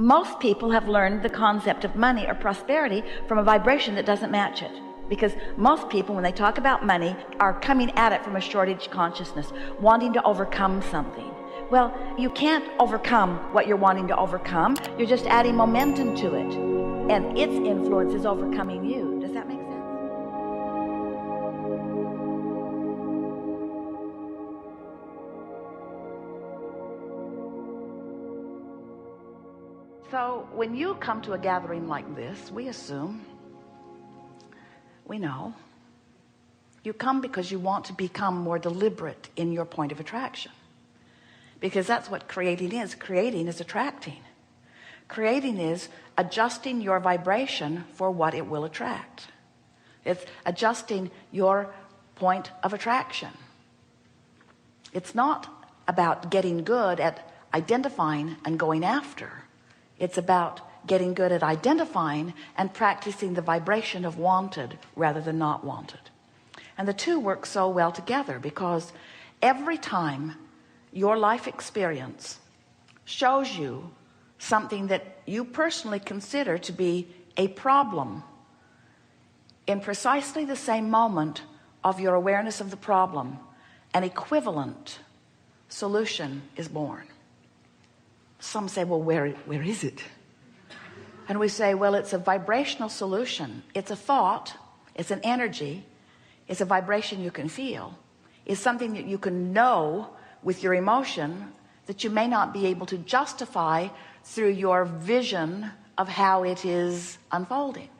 Most people have learned the concept of money or prosperity from a vibration that doesn't match it. Because most people, when they talk about money, are coming at it from a shortage consciousness, wanting to overcome something. Well, you can't overcome what you're wanting to overcome. You're just adding momentum to it. And its influence is overcoming you. Does that make sense? So when you come to a gathering like this, we assume, we know, you come because you want to become more deliberate in your point of attraction. Because that's what creating is. Creating is attracting. Creating is adjusting your vibration for what it will attract. It's adjusting your point of attraction. It's not about getting good at identifying and going after. It's about getting good at identifying and practicing the vibration of wanted rather than not wanted. And the two work so well together, because every time your life experience shows you something that you personally consider to be a problem, in precisely the same moment of your awareness of the problem, an equivalent solution is born. Some say, well, where is it? And we say, well, it's a vibrational solution. It's a thought. It's an energy. It's a vibration you can feel. It's something that you can know with your emotion that you may not be able to justify through your vision of how it is unfolding.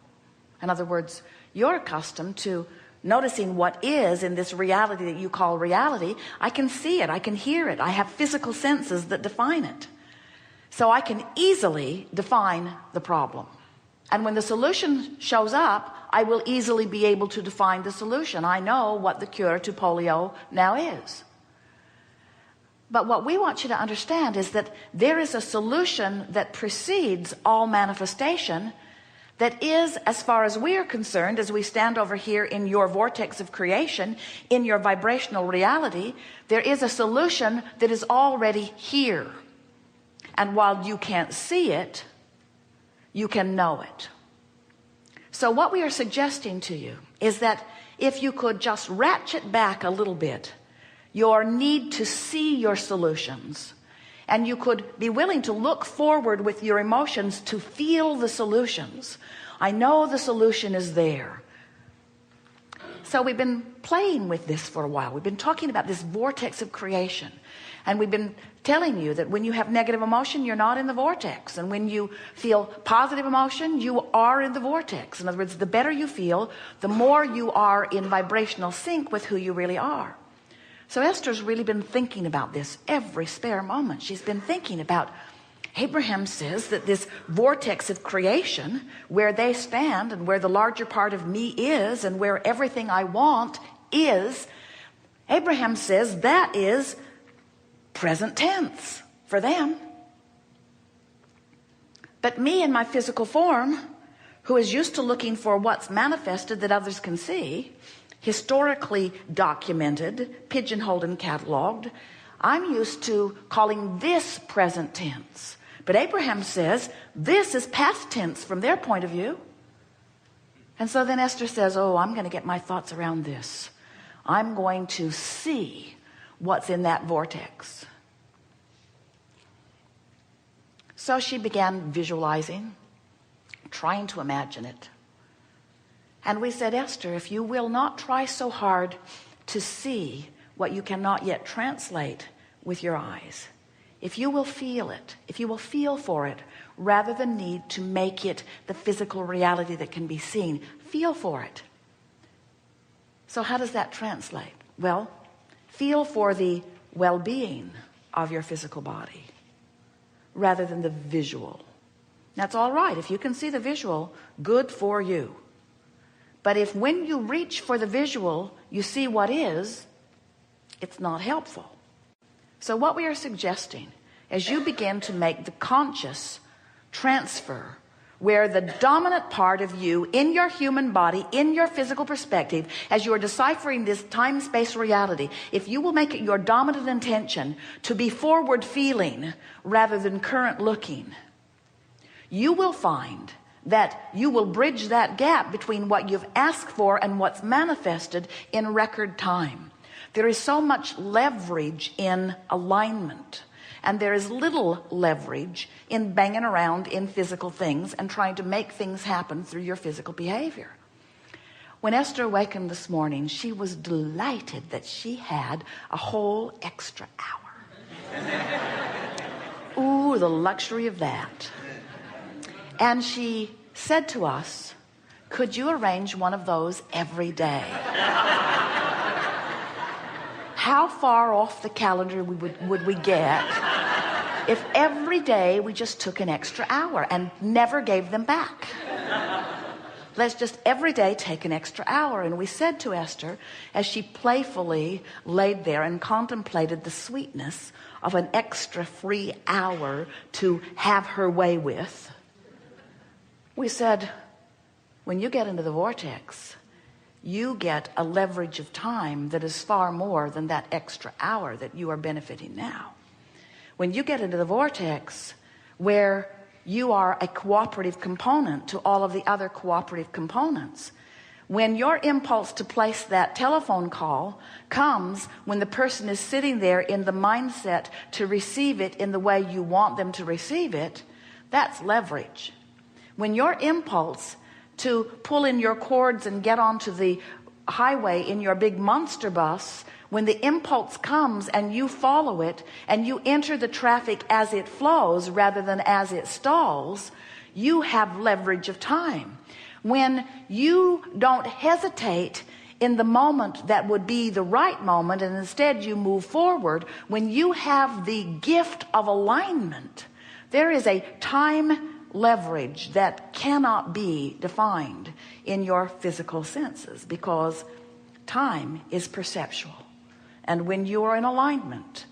In other words, you're accustomed to noticing what is in this reality that you call reality. I can see it. I can hear it. I have physical senses that define it. So I can easily define the problem. And when the solution shows up, I will easily be able to define the solution. I know what the cure to polio now is. But what we want you to understand is that there is a solution that precedes all manifestation that is, as far as we are concerned, as we stand over here in your vortex of creation, in your vibrational reality, there is a solution that is already here. And while you can't see it, you can know it. So what we are suggesting to you is that if you could just ratchet back a little bit your need to see your solutions, and you could be willing to look forward with your emotions to feel the solutions. I know the solution is there. So we've been playing with this for a while. We've been talking about this vortex of creation. And we've been telling you that when you have negative emotion, you're not in the vortex. And when you feel positive emotion, you are in the vortex. In other words, the better you feel, the more you are in vibrational sync with who you really are. So Esther's really been thinking about this every spare moment. She's been thinking about, Abraham says that this vortex of creation, where they stand and where the larger part of me is and where everything I want is, Abraham says that is present tense for them. But me in my physical form, who is used to looking for what's manifested that others can see, historically documented, pigeonholed and cataloged, I'm used to calling this present tense. But Abraham says this is past tense from their point of view. And so then Esther says, oh, I'm going to get my thoughts around this. I'm going to see what's in that vortex. So she began visualizing, trying to imagine it. And we said, Esther, if you will not try so hard to see what you cannot yet translate with your eyes, if you will feel it, if you will feel for it, rather than need to make it the physical reality that can be seen, feel for it. So how does that translate? Well, feel for the well-being of your physical body rather than the visual. That's all right. If you can see the visual, good for you. But if when you reach for the visual, you see what is, it's not helpful. So what we are suggesting, as you begin to make the conscious transfer, where the dominant part of you in your human body, in your physical perspective, as you're deciphering this time-space reality, if you will make it your dominant intention to be forward feeling rather than current looking, you will find that you will bridge that gap between what you've asked for and what's manifested in record time. There is so much leverage in alignment, and there is little leverage in banging around in physical things and trying to make things happen through your physical behavior. When Esther awakened this morning, she was delighted that she had a whole extra hour. Ooh, the luxury of that. And she said to us, could you arrange one of those every day? How far off the calendar would we get if every day we just took an extra hour and never gave them back? Let's just every day take an extra hour. And we said to Esther, as she playfully laid there and contemplated the sweetness of an extra free hour to have her way with, we said, when you get into the vortex, you get a leverage of time that is far more than that extra hour that you are benefiting now. When you get into the vortex where you are a cooperative component to all of the other cooperative components, when your impulse to place that telephone call comes when the person is sitting there in the mindset to receive it in the way you want them to receive it, that's leverage. When your impulse to pull in your cords and get onto the highway in your big monster bus, when the impulse comes and you follow it and you enter the traffic as it flows rather than as it stalls, you have leverage of time. When you don't hesitate in the moment that would be the right moment and instead you move forward, when you have the gift of alignment, there is a time leverage that cannot be defined in your physical senses, because time is perceptual. And when you are in alignment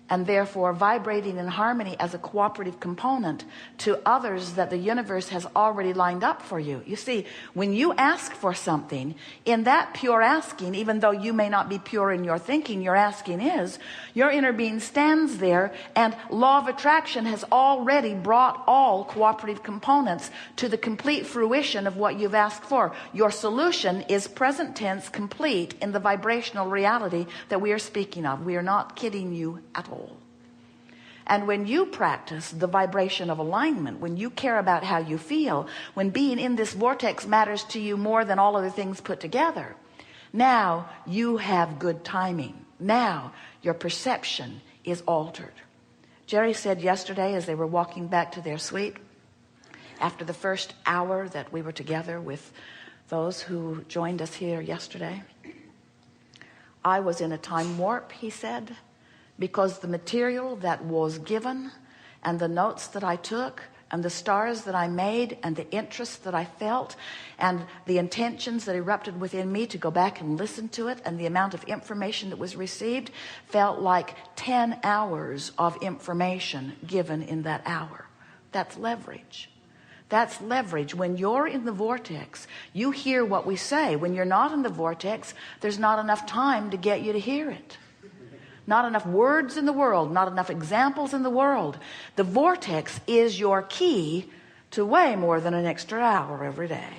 and therefore vibrating in harmony as a cooperative component to others that the universe has already lined up for you. You see, when you ask for something, in that pure asking, even though you may not be pure in your thinking, your asking is, your inner being stands there, and law of attraction has already brought all cooperative components to the complete fruition of what you've asked for. Your solution is present tense complete in the vibrational reality that we are speaking of. We are not kidding you at all. And when you practice the vibration of alignment, when you care about how you feel, when being in this vortex matters to you more than all other things put together, now you have good timing. Now your perception is altered. Jerry said yesterday as they were walking back to their suite, after the first hour that we were together with those who joined us here yesterday, I was in a time warp, he said, because the material that was given and the notes that I took and the stars that I made and the interest that I felt and the intentions that erupted within me to go back and listen to it and the amount of information that was received felt like 10 hours of information given in that hour. That's leverage. That's leverage. When you're in the vortex, you hear what we say. When you're not in the vortex, there's not enough time to get you to hear it. Not enough words in the world, not enough examples in the world. The vortex is your key to way more than an extra hour every day.